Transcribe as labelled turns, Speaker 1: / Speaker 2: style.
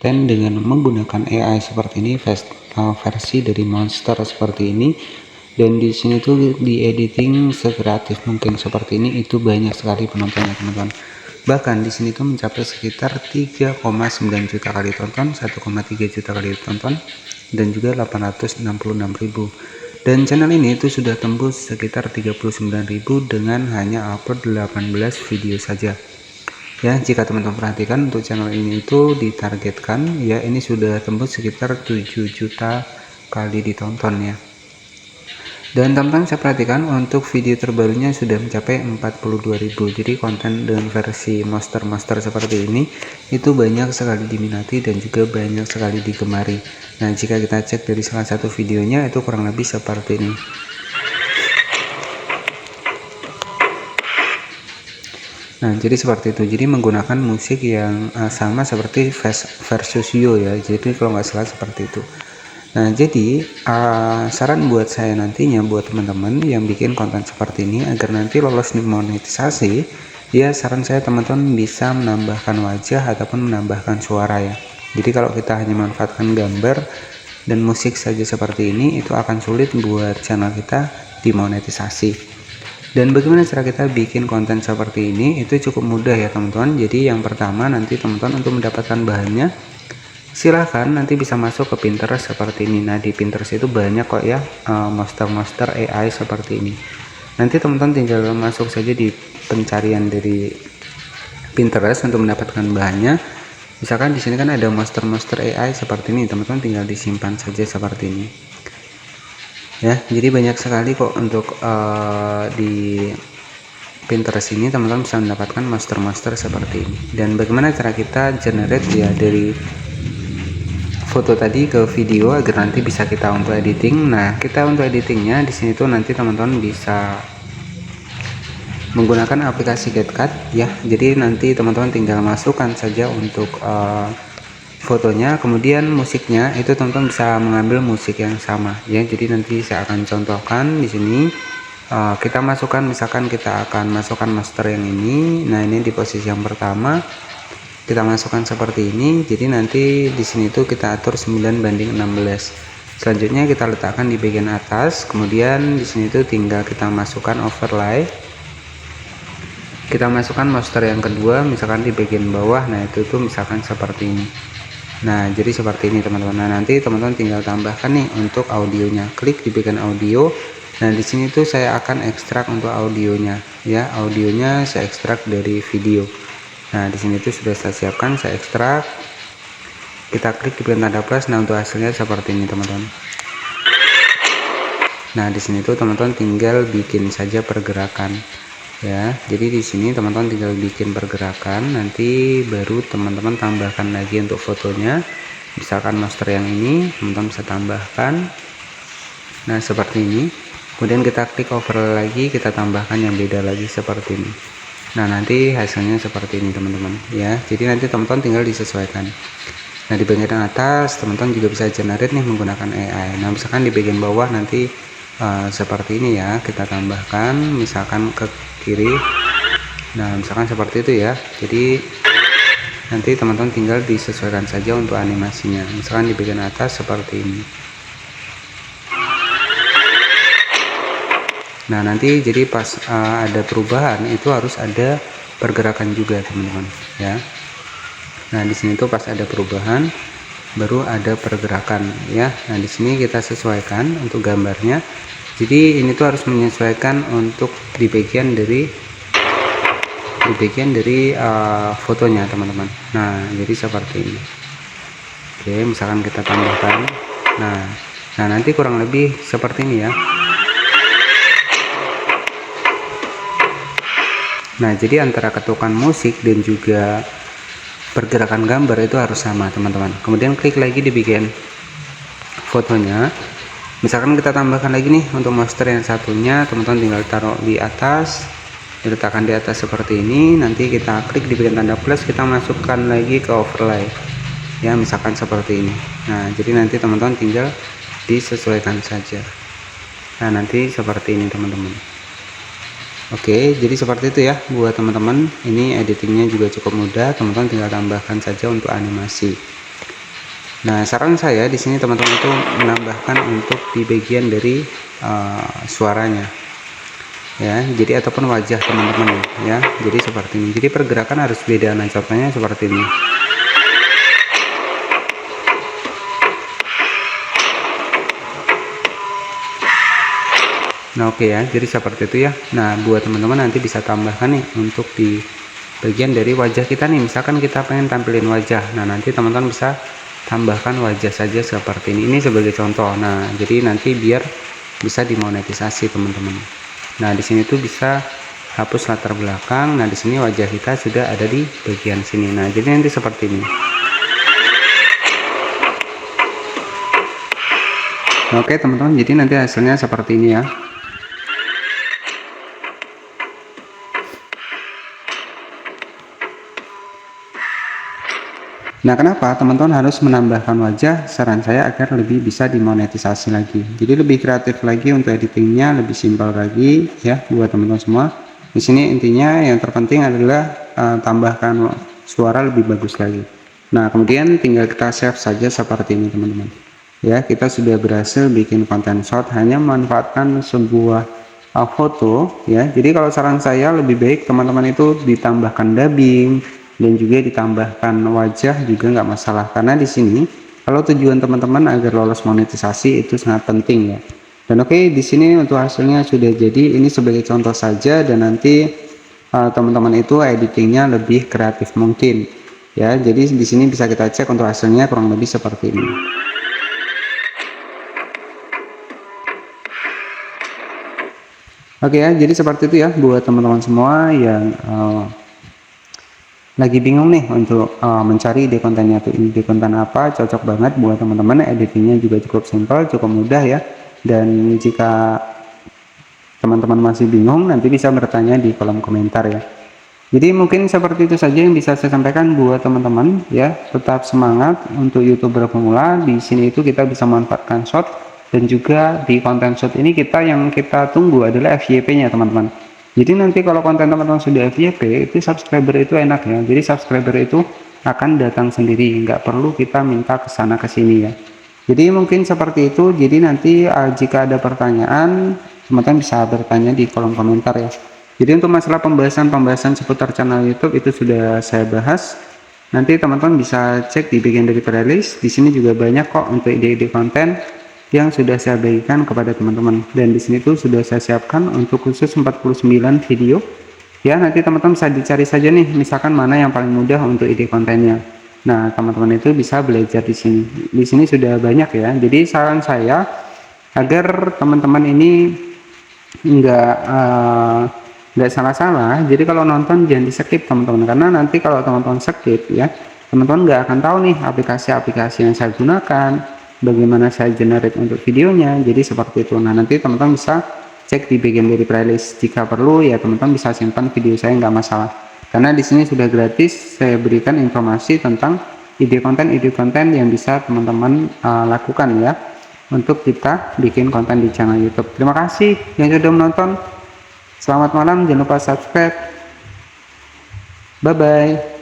Speaker 1: konten dengan menggunakan AI seperti ini, versi dari Monster seperti ini. Dan di sini tuh di editing sekreatif mungkin seperti ini, itu banyak sekali penontonnya teman-teman. Bahkan di sini tuh mencapai sekitar 3,9 juta kali tonton, 1,3 juta kali tonton, dan juga 866.000. Dan channel ini itu sudah tembus sekitar 39.000 dengan hanya upload 18 video saja. Ya, jika teman-teman perhatikan untuk channel ini itu ditargetkan ya, ini sudah tembus sekitar 7 juta kali ditonton ya. Dan teman-teman saya perhatikan untuk video terbarunya sudah mencapai 42.000. Jadi konten dengan versi monster seperti ini itu banyak sekali diminati dan juga banyak sekali digemari. Nah, jika kita cek dari salah satu videonya itu kurang lebih seperti ini. Nah, jadi seperti itu. Jadi menggunakan musik yang sama seperti versus You ya. Jadi kalau nggak salah seperti itu. Nah, jadi saran buat saya nantinya buat teman-teman yang bikin konten seperti ini agar nanti lolos monetisasi, ya saran saya teman-teman bisa menambahkan wajah ataupun menambahkan suara ya. Jadi kalau kita hanya memanfaatkan gambar dan musik saja seperti ini, itu akan sulit buat channel kita dimonetisasi. Dan bagaimana cara kita bikin konten seperti ini? Itu cukup mudah ya teman-teman. Jadi yang pertama nanti teman-teman untuk mendapatkan bahannya, silahkan nanti bisa masuk ke Pinterest seperti ini. Nah, di Pinterest itu banyak kok ya monster AI seperti ini. Nanti teman-teman tinggal masuk saja di pencarian dari Pinterest untuk mendapatkan bahannya. Misalkan di sini kan ada monster AI seperti ini, teman-teman tinggal disimpan saja seperti ini. Ya, jadi banyak sekali kok untuk di Pinterest ini teman-teman bisa mendapatkan monster seperti ini. Dan bagaimana cara kita generate ya dari foto tadi ke video agar nanti bisa kita untuk editing. Nah, kita untuk editingnya di sini tuh nanti teman-teman bisa menggunakan aplikasi CapCut ya. Jadi nanti teman-teman tinggal masukkan saja untuk fotonya, kemudian musiknya itu teman-teman bisa mengambil musik yang sama ya. Jadi nanti saya akan contohkan di sini. Kita masukkan, misalkan kita akan masukkan master yang ini. Nah, ini di posisi yang pertama kita masukkan seperti ini. Jadi nanti di sini tuh kita atur 9:16. Selanjutnya kita letakkan di bagian atas, kemudian di sini tuh tinggal kita masukkan overlay. Kita masukkan monster yang kedua misalkan di bagian bawah. Nah, itu tuh misalkan seperti ini. Nah, jadi seperti ini teman-teman. Nah, nanti teman-teman tinggal tambahkan nih untuk audionya. Klik di bagian audio. Nah, di sini tuh saya akan ekstrak untuk audionya ya. Audionya saya ekstrak dari video. Nah, di sini tuh sudah saya siapkan, saya ekstrak. Kita klik di tanda plus. Nah, untuk hasilnya seperti ini teman-teman. Nah, di sini tuh teman-teman tinggal bikin saja pergerakan ya. Jadi di sini teman-teman tinggal bikin pergerakan, nanti baru teman-teman tambahkan lagi untuk fotonya. Misalkan monster yang ini teman-teman bisa tambahkan. Nah, seperti ini. Kemudian kita klik overlay lagi, kita tambahkan yang beda lagi seperti ini. Nah, nanti hasilnya seperti ini teman-teman ya. Jadi nanti teman-teman tinggal disesuaikan. Nah, di bagian atas teman-teman juga bisa generate nih menggunakan AI. Nah, misalkan di bagian bawah nanti seperti ini ya, kita tambahkan misalkan ke kiri. Nah, misalkan seperti itu ya. Jadi nanti teman-teman tinggal disesuaikan saja untuk animasinya. Misalkan di bagian atas seperti ini. Nah, nanti jadi pas ada perubahan itu harus ada pergerakan juga teman-teman ya. Nah, di sini tuh pas ada perubahan baru ada pergerakan ya. Nah, di sini kita sesuaikan untuk gambarnya. Jadi ini tuh harus menyesuaikan untuk di bagian dari fotonya teman-teman. Nah, jadi seperti ini. Oke, misalkan kita tambahkan. Nah, nanti kurang lebih seperti ini ya. Nah, jadi antara ketukan musik dan juga pergerakan gambar itu harus sama teman-teman. Kemudian klik lagi di bagian fotonya. Misalkan kita tambahkan lagi nih untuk monster yang satunya, teman-teman tinggal taruh di atas, diletakkan di atas seperti ini. Nanti kita klik di bagian tanda plus, kita masukkan lagi ke overlay ya, misalkan seperti ini. Nah, jadi nanti teman-teman tinggal disesuaikan saja. Nah, nanti seperti ini teman-teman. Oke, jadi seperti itu ya buat teman-teman. Ini editingnya juga cukup mudah, teman-teman tinggal tambahkan saja untuk animasi. Nah, saran saya di sini teman-teman itu menambahkan untuk di bagian dari suaranya ya, jadi ataupun wajah teman-teman ya, jadi seperti ini. Jadi pergerakan harus beda. Nah, contohnya seperti ini. Nah, oke ya, jadi seperti itu ya. Nah, buat teman-teman nanti bisa tambahkan nih untuk di bagian dari wajah kita nih, misalkan kita pengen tampilin wajah. Nah, nanti teman-teman bisa tambahkan wajah saja seperti ini sebagai contoh. Nah, jadi nanti biar bisa dimonetisasi teman-teman. Nah, di sini tuh bisa hapus latar belakang. Nah, di sini wajah kita sudah ada di bagian sini. Nah, jadi nanti seperti ini. Nah, oke teman-teman, jadi nanti hasilnya seperti ini ya. Nah, kenapa teman-teman harus menambahkan wajah? Saran saya agar lebih bisa dimonetisasi lagi. Jadi lebih kreatif lagi untuk editingnya, lebih simpel lagi ya buat teman-teman semua. Di sini intinya yang terpenting adalah tambahkan suara lebih bagus lagi. Nah, kemudian tinggal kita save saja seperti ini teman-teman. Ya, kita sudah berhasil bikin konten short hanya memanfaatkan sebuah foto ya. Jadi kalau saran saya lebih baik teman-teman itu ditambahkan dubbing dan juga ditambahkan wajah juga nggak masalah, karena di sini kalau tujuan teman-teman agar lolos monetisasi itu sangat penting ya. Dan oke, di sini untuk hasilnya sudah jadi. Ini sebagai contoh saja, dan nanti teman-teman itu editingnya lebih kreatif mungkin ya. Jadi di sini bisa kita cek untuk hasilnya kurang lebih seperti ini. Oke ya, jadi seperti itu ya buat teman-teman semua yang lagi bingung nih untuk mencari ide kontennya tuh, ide konten apa cocok banget buat teman-teman. Editingnya juga cukup simpel, cukup mudah ya. Dan jika teman-teman masih bingung, nanti bisa bertanya di kolom komentar ya. Jadi mungkin seperti itu saja yang bisa saya sampaikan buat teman-teman ya. Tetap semangat untuk YouTuber pemula. Di sini itu kita bisa manfaatkan short, dan juga di konten short ini yang kita tunggu adalah FYP-nya teman-teman. Jadi nanti kalau konten teman-teman sudah FYP, itu subscriber itu enak ya. Jadi subscriber itu akan datang sendiri, nggak perlu kita minta ke sana ke sini ya. Jadi mungkin seperti itu. Jadi nanti jika ada pertanyaan, teman-teman bisa bertanya di kolom komentar ya. Jadi untuk masalah pembahasan seputar channel YouTube itu sudah saya bahas. Nanti teman-teman bisa cek di bagian dari playlist. Di sini juga banyak kok untuk ide-ide konten yang sudah saya bagikan kepada teman-teman. Dan di sini tuh sudah saya siapkan untuk khusus 49 video. Ya, nanti teman-teman bisa dicari saja nih, misalkan mana yang paling mudah untuk ide kontennya. Nah, teman-teman itu bisa belajar di sini. Di sini sudah banyak ya. Jadi saran saya agar teman-teman ini nggak salah-salah. Jadi kalau nonton jangan di skip teman-teman, karena nanti kalau teman-teman skip ya, teman-teman nggak akan tahu nih aplikasi-aplikasi yang saya gunakan, bagaimana saya generate untuk videonya. Jadi seperti itu. Nah, nanti teman-teman bisa cek di bagian dari playlist. Jika perlu ya teman-teman bisa simpan video saya, nggak masalah, karena di sini sudah gratis saya berikan informasi tentang ide konten yang bisa teman-teman lakukan ya untuk kita bikin konten di channel YouTube. Terima kasih yang sudah menonton. Selamat malam, jangan lupa subscribe. Bye bye.